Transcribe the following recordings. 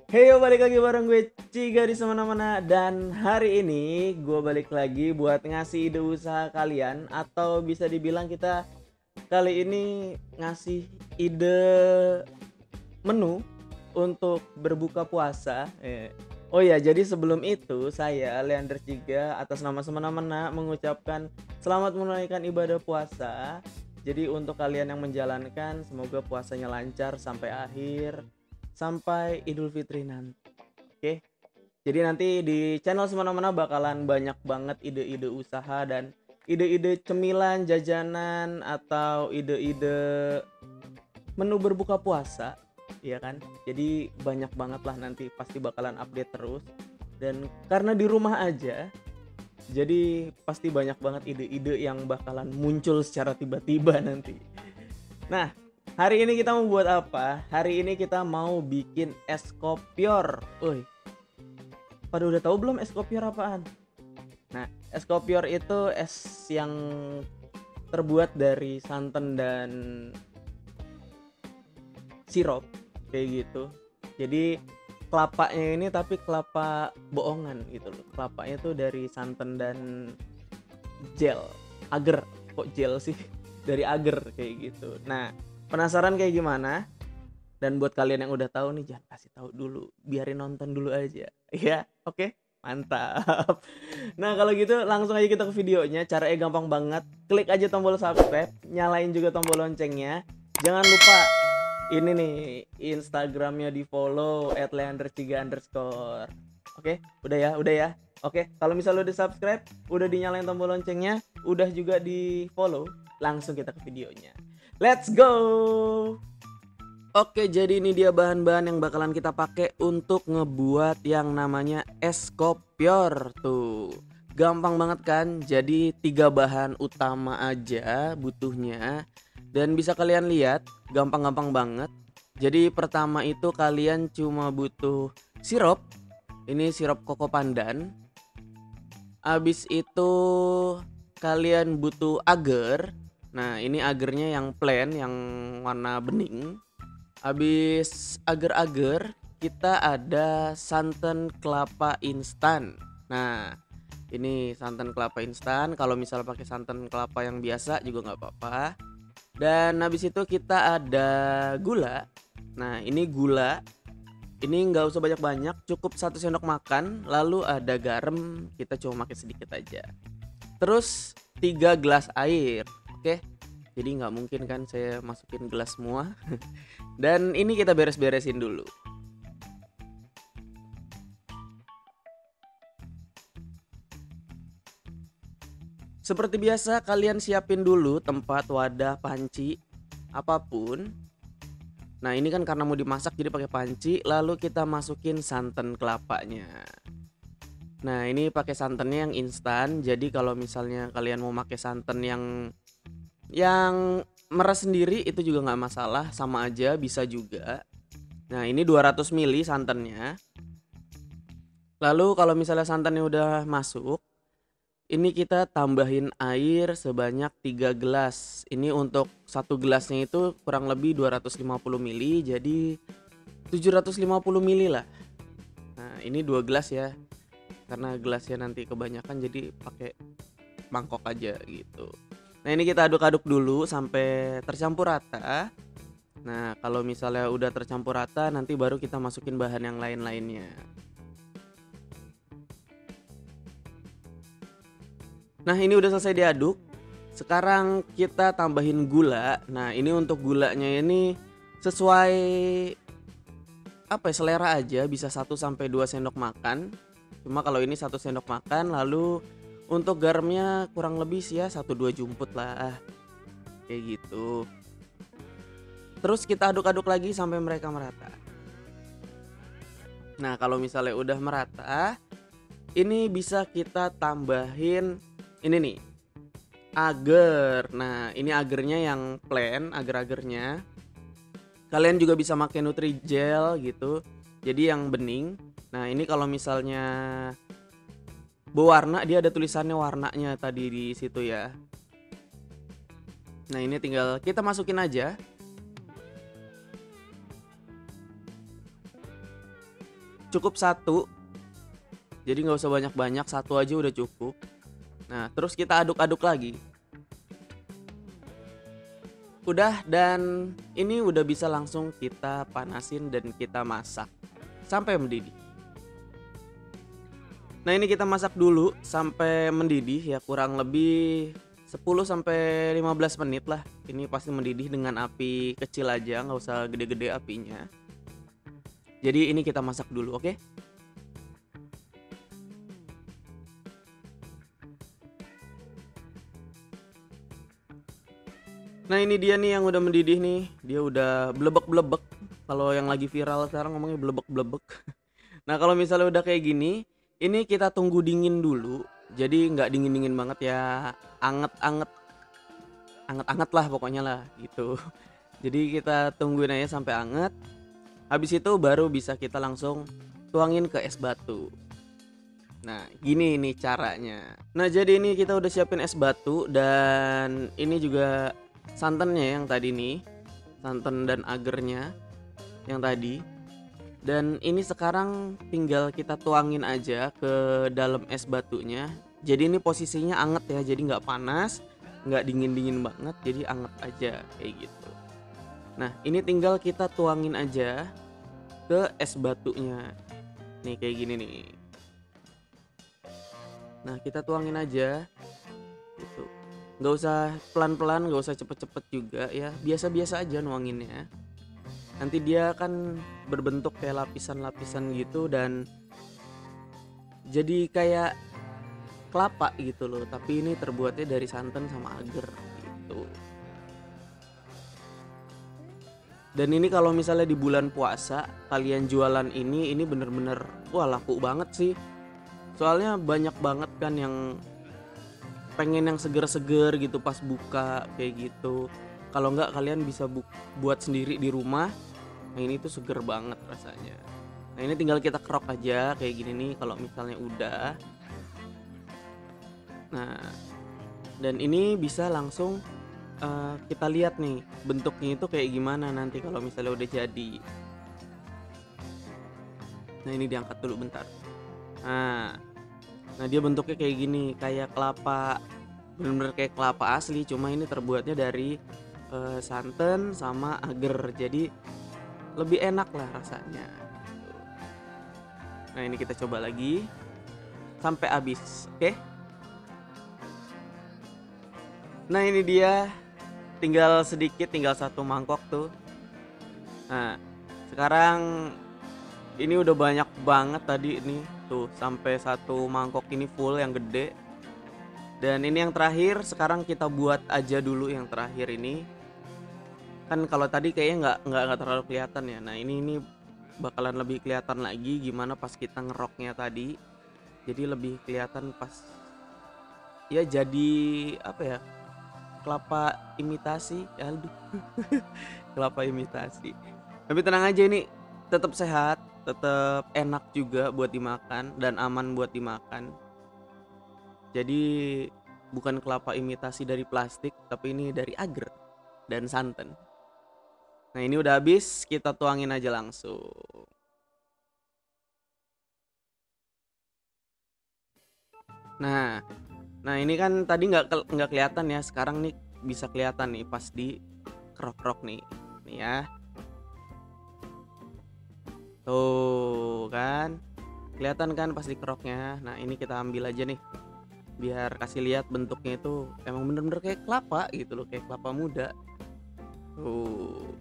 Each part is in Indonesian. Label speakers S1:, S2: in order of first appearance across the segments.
S1: Heyo, balik lagi bareng gue Ciga di semana-mana. Dan hari ini gue balik lagi buat ngasih ide usaha kalian. Atau bisa dibilang kita kali ini ngasih ide menu untuk berbuka puasa. Oh ya, jadi sebelum itu saya Leander Ciga atas nama semena-mena mengucapkan selamat menunaikan ibadah puasa. Jadi untuk kalian yang menjalankan, semoga puasanya lancar sampai akhir, sampai Idul Fitri nanti. Oke. Jadi nanti di channel semena-mena bakalan banyak banget ide-ide usaha dan ide-ide cemilan, jajanan, atau ide-ide menu berbuka puasa, ya kan? Jadi banyak banget lah, nanti pasti bakalan update terus. Dan karena di rumah aja, jadi pasti banyak banget ide-ide yang bakalan muncul secara tiba-tiba nanti. Nah, hari ini kita mau buat apa? Hari ini kita mau bikin es kopior. Woi, pada udah tahu belum es kopior apaan? Nah, es kopior itu es yang terbuat dari santan dan sirup kayak gitu. Jadi kelapanya ini tapi kelapa bohongan gitu loh. Kelapanya tuh dari santan dan gel, agar. Kok gel sih? Dari agar kayak gitu. Nah, penasaran kayak gimana? Dan buat kalian yang udah tahu nih, jangan kasih tahu dulu, biarin nonton dulu aja. Ya, oke? Mantap. Nah, kalau gitu langsung aja kita ke videonya. Caranya gampang banget. Klik aja tombol subscribe, nyalain juga tombol loncengnya. Jangan lupa ini nih Instagramnya di follow @leander3_. Oke, udah ya, udah ya. Oke, kalau misalnya udah subscribe, udah dinyalain tombol loncengnya, udah juga di follow, langsung kita ke videonya. Let's go. Oke, jadi ini dia bahan-bahan yang bakalan kita pakai untuk ngebuat yang namanya es kopior tuh. Gampang banget kan? Jadi 3 bahan utama aja butuhnya. Dan bisa kalian lihat, gampang-gampang banget. Jadi pertama itu kalian cuma butuh sirup. Ini sirup koko pandan. Abis itu kalian butuh agar. Nah, ini agarnya yang plain, yang warna bening. Habis agar-agar kita ada santan kelapa instan. Nah, ini santan kelapa instan. Kalau misal pakai santan kelapa yang biasa juga nggak apa-apa. Dan habis itu kita ada gula. Nah, ini gula. Ini nggak usah banyak-banyak, cukup 1 sendok makan. Lalu ada garam, kita cuma pakai sedikit aja. Terus 3 gelas air. Oke. Jadi nggak mungkin kan saya masukin gelas semua. Dan ini kita beres-beresin dulu. Seperti biasa kalian siapin dulu tempat, wadah, panci, apapun. Nah, ini kan karena mau dimasak jadi pakai panci, lalu kita masukin santan kelapanya. Nah, ini pakai santannya yang instan. Jadi kalau misalnya kalian mau pakai santan yang meres sendiri itu juga nggak masalah, sama aja bisa juga. Nah, ini 200 ml santannya. Lalu kalau misalnya santannya udah masuk, ini kita tambahin air sebanyak 3 gelas. Ini untuk 1 gelasnya itu kurang lebih 250 ml, jadi 750 ml lah. Nah, ini 2 gelas ya. Karena gelasnya nanti kebanyakan jadi pakai mangkok aja gitu. Nah, ini kita aduk-aduk dulu sampai tercampur rata. Nah, kalau misalnya udah tercampur rata, nanti baru kita masukin bahan yang lain-lainnya. Nah, ini udah selesai diaduk. Sekarang kita tambahin gula. Nah, ini untuk gulanya ini sesuai selera aja, bisa 1-2 sendok makan. Cuma kalau ini 1 sendok makan. Lalu untuk garamnya kurang lebih sih ya 1-2 jumput lah. Kayak gitu. Terus kita aduk-aduk lagi sampai mereka merata. Nah, kalau misalnya udah merata, ini bisa kita tambahin ini nih, agar. Nah, ini agarnya yang plain, agar-agarnya. Kalian juga bisa pakai Nutrijel gitu. Jadi yang bening. Nah, ini kalau misalnya berwarna, dia ada tulisannya warnanya tadi di situ ya. Nah, ini tinggal kita masukin aja. cukup satu, jadi nggak usah banyak-banyak, satu aja udah cukup. Nah, terus kita aduk-aduk lagi. Udah, dan ini udah bisa langsung kita panasin dan kita masak sampai mendidih. Nah, ini kita masak dulu sampai mendidih ya, kurang lebih 10 sampai 15 menit lah. Ini pasti mendidih dengan api kecil aja, nggak usah gede-gede apinya. Jadi ini kita masak dulu, oke? Nah, ini dia nih yang udah mendidih nih. Dia udah blebek-blebek. Kalau yang lagi viral sekarang ngomongnya blebek-blebek. Nah, kalau misalnya udah kayak gini, ini kita tunggu dingin dulu. Jadi nggak dingin-dingin banget ya, anget-anget, anget-anget lah pokoknya lah gitu. Jadi kita tungguin aja sampai anget. Habis itu baru bisa kita langsung tuangin ke es batu. Nah, gini nih caranya. Nah, jadi ini kita udah siapin es batu, dan ini juga santannya yang tadi nih. Santan dan agernya yang tadi. Dan ini sekarang tinggal kita tuangin aja ke dalam es batunya. Jadi ini posisinya anget ya, jadi nggak panas, nggak dingin-dingin banget, jadi anget aja kayak gitu. Nah, ini tinggal kita tuangin aja ke es batunya. Nih kayak gini nih. Nah, kita tuangin aja gitu. Nggak usah pelan-pelan, nggak usah cepet-cepet juga ya. Biasa-biasa aja nuanginnya. Nanti dia kan berbentuk kayak lapisan-lapisan gitu, dan jadi kayak kelapa gitu loh. Tapi ini terbuatnya dari santan sama agar gitu. Dan ini kalau misalnya di bulan puasa kalian jualan ini bener-bener wah laku banget sih. Soalnya banyak banget kan yang pengen yang seger-seger gitu pas buka kayak gitu. Kalau nggak kalian bisa buat sendiri di rumah. Nah, ini tuh seger banget rasanya. Nah, ini tinggal kita kerok aja kayak gini nih kalau misalnya udah. Nah, dan ini bisa langsung kita lihat nih bentuknya itu kayak gimana nanti kalau misalnya udah jadi. Nah, ini diangkat dulu bentar. Nah, dia bentuknya kayak gini, kayak kelapa, bener-bener kayak kelapa asli, cuma ini terbuatnya dari santan sama agar, jadi lebih enak lah rasanya. Nah, ini kita coba lagi sampai habis, oke? Nah, ini dia, tinggal sedikit, tinggal satu mangkok tuh. Nah, sekarang ini udah banyak banget tadi nih tuh, sampai satu mangkok ini full yang gede. Dan ini yang terakhir, sekarang kita buat aja dulu yang terakhir ini. Kan kalau tadi kayaknya nggak terlalu kelihatan ya. Nah, ini bakalan lebih kelihatan lagi gimana pas kita ngeroknya tadi. Jadi lebih kelihatan pas ya, jadi apa ya? Kelapa imitasi. Aduh. Kelapa imitasi. Tapi tenang aja, ini tetap sehat, tetap enak juga buat dimakan dan aman buat dimakan. Jadi bukan kelapa imitasi dari plastik, tapi ini dari agar dan santan. Nah, ini udah habis, kita tuangin aja langsung. Nah, ini kan tadi nggak kelihatan ya, sekarang nih bisa kelihatan nih pas di kerok-kerok nih ya. Tuh kan, kelihatan kan pas di keroknya. Nah, ini kita ambil aja nih, biar kasih lihat bentuknya itu emang bener-bener kayak kelapa gitu loh, kayak kelapa muda. Tuh.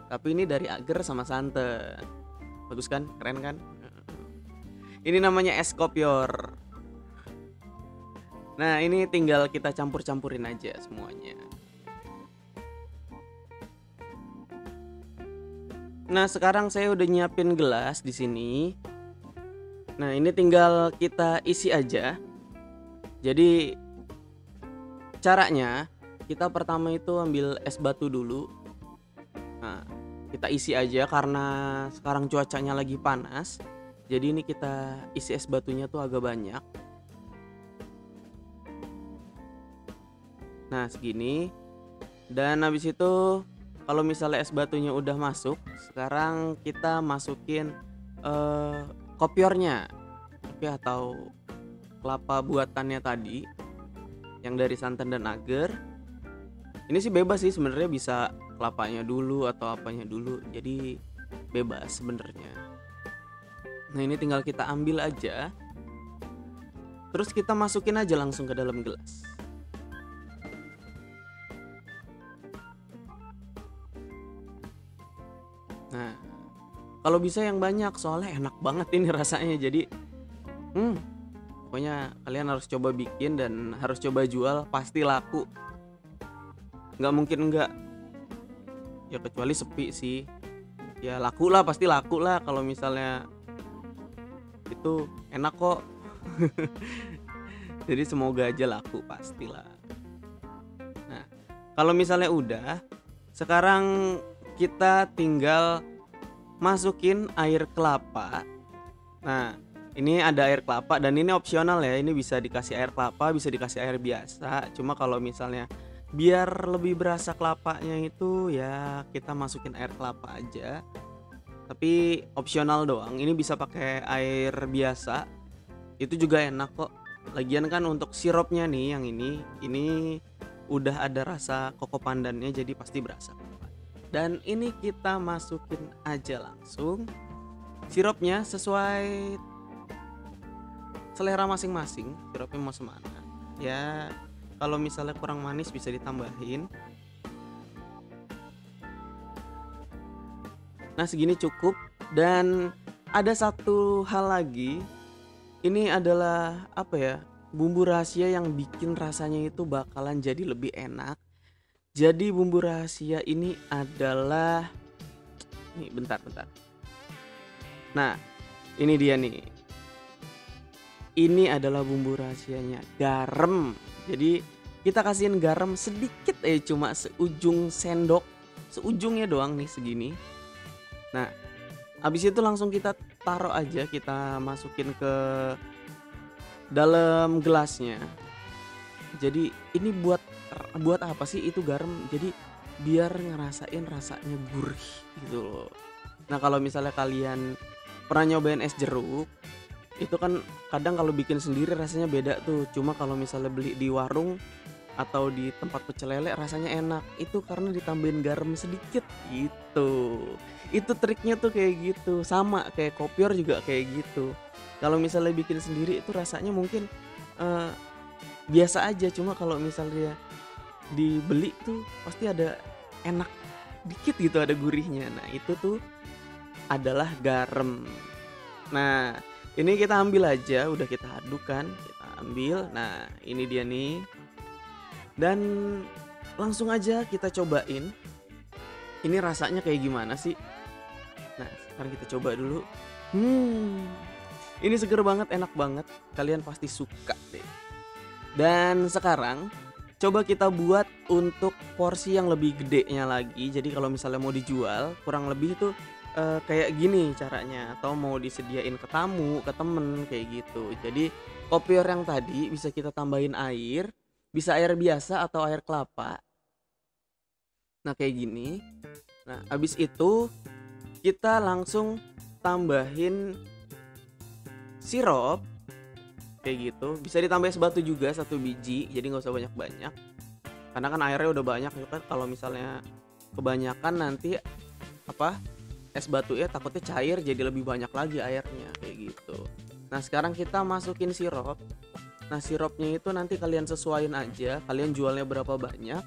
S1: Tapi ini dari agar sama santan. Bagus kan? Keren kan? Ini namanya es kopior. Nah, ini tinggal kita campur-campurin aja semuanya. Nah, sekarang saya udah nyiapin gelas di sini. Nah, ini tinggal kita isi aja. Jadi caranya, kita pertama itu ambil es batu dulu. Nah, kita isi aja karena sekarang cuacanya lagi panas. Jadi ini kita isi es batunya tuh agak banyak. Nah, segini. Dan habis itu kalau misalnya es batunya udah masuk, sekarang kita masukin kopiornya, kopi atau kelapa buatannya tadi yang dari santan dan agar. Ini sih bebas sih sebenarnya, bisa kelapanya dulu atau apanya dulu, jadi bebas sebenarnya. Nah ini tinggal kita ambil aja, terus kita masukin aja langsung ke dalam gelas. Nah kalau bisa yang banyak, soalnya enak banget ini rasanya. Jadi pokoknya kalian harus coba bikin dan harus coba jual, pasti laku, nggak mungkin enggak ya, kecuali sepi sih ya. Laku lah, pasti laku lah kalau misalnya itu enak kok. Jadi semoga aja laku, pastilah. Nah kalau misalnya udah, sekarang kita tinggal masukin air kelapa. Nah ini ada air kelapa dan ini opsional ya, ini bisa dikasih air kelapa, bisa dikasih air biasa. Cuma kalau misalnya biar lebih berasa kelapanya itu ya kita masukin air kelapa aja, tapi opsional doang. Ini bisa pakai air biasa, itu juga enak kok. Lagian kan untuk sirupnya nih yang ini udah ada rasa koko pandannya, jadi pasti berasa. Dan ini kita masukin aja langsung sirupnya sesuai selera masing-masing, sirupnya mau semana ya. Kalau misalnya kurang manis bisa ditambahin. Nah segini cukup. Dan ada satu hal lagi, ini adalah apa ya, bumbu rahasia yang bikin rasanya itu bakalan jadi lebih enak. Jadi bumbu rahasia ini adalah, nih bentar. Nah ini dia nih, ini adalah bumbu rahasianya, garam. Jadi kita kasihin garam sedikit cuma seujung sendok, seujungnya doang nih segini. Nah habis itu langsung kita taruh aja, kita masukin ke dalam gelasnya. Jadi ini buat apa sih itu garam? Jadi biar ngerasain rasanya gurih gitu loh. Nah kalau misalnya kalian pernah nyobain es jeruk, itu kan kadang kalau bikin sendiri rasanya beda tuh. Cuma kalau misalnya beli di warung atau di tempat pecel lele rasanya enak, itu karena ditambahin garam sedikit gitu. Itu triknya tuh kayak gitu. Sama kayak kopior juga kayak gitu. Kalau misalnya bikin sendiri itu rasanya mungkin biasa aja. Cuma kalau misalnya dibeli tuh pasti ada enak dikit gitu, ada gurihnya. Nah itu tuh adalah garam. Nah ini kita ambil aja, udah kita aduk kan, kita ambil. Nah ini dia nih. Dan langsung aja kita cobain, ini rasanya kayak gimana sih. Nah sekarang kita coba dulu. Ini seger banget, enak banget, kalian pasti suka deh. Dan sekarang coba kita buat untuk porsi yang lebih gedenya lagi. Jadi kalau misalnya mau dijual kurang lebih tuh kayak gini caranya, atau mau disediain ke tamu, ke temen kayak gitu. Jadi kopior yang tadi bisa kita tambahin air, bisa air biasa atau air kelapa. Nah kayak gini. Nah abis itu kita langsung tambahin sirup kayak gitu. Bisa ditambah es batu juga 1 biji, jadi nggak usah banyak-banyak karena kan airnya udah banyak ya kan. Kalau misalnya kebanyakan nanti es batu ya takutnya cair, jadi lebih banyak lagi airnya kayak gitu. Nah sekarang kita masukin sirup. Nah sirupnya itu nanti kalian sesuaiin aja, kalian jualnya berapa banyak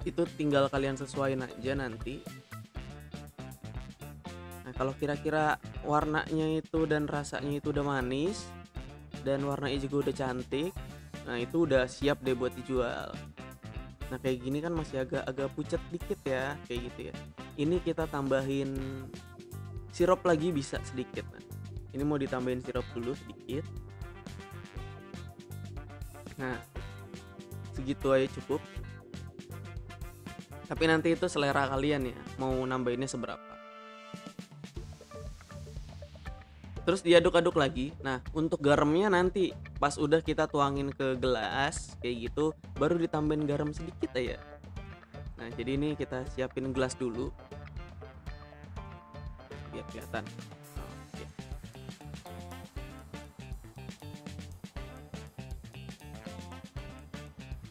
S1: itu tinggal kalian sesuaiin aja nanti. Nah kalau kira-kira warnanya itu dan rasanya itu udah manis dan warnanya juga udah cantik, nah itu udah siap deh buat dijual. Nah kayak gini kan masih agak pucat dikit ya, kayak gitu ya. Ini kita tambahin sirup lagi bisa sedikit. Nah ini mau ditambahin sirup dulu sedikit. Nah segitu aja cukup. Tapi nanti itu selera kalian ya, mau nambahinnya seberapa. Terus diaduk-aduk lagi. Nah untuk garamnya nanti pas udah kita tuangin ke gelas kayak gitu, baru ditambahin garam sedikit aja. Nah jadi ini kita siapin gelas dulu biar kelihatan. Oke.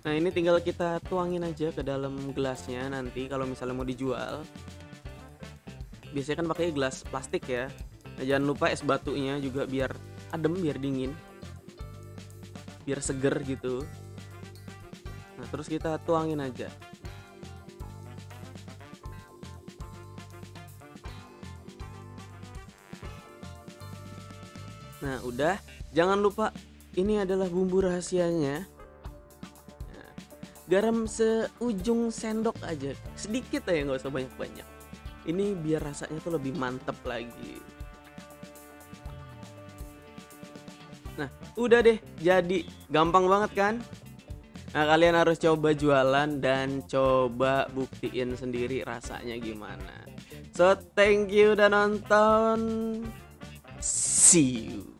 S1: Nah, ini tinggal kita tuangin aja ke dalam gelasnya nanti kalau misalnya mau dijual. Biasanya kan pakai gelas plastik ya. Nah, jangan lupa es batunya juga biar adem, biar dingin. Biar seger gitu. Nah, terus kita tuangin aja. Nah, udah. Jangan lupa ini adalah bumbu rahasianya. Nah, garam seujung sendok aja, sedikit aja, nggak usah banyak-banyak. Ini biar rasanya tuh lebih mantep lagi. Nah, udah deh, jadi gampang banget kan? Nah, kalian harus coba jualan dan coba buktiin sendiri rasanya gimana. So, thank you udah nonton. See you.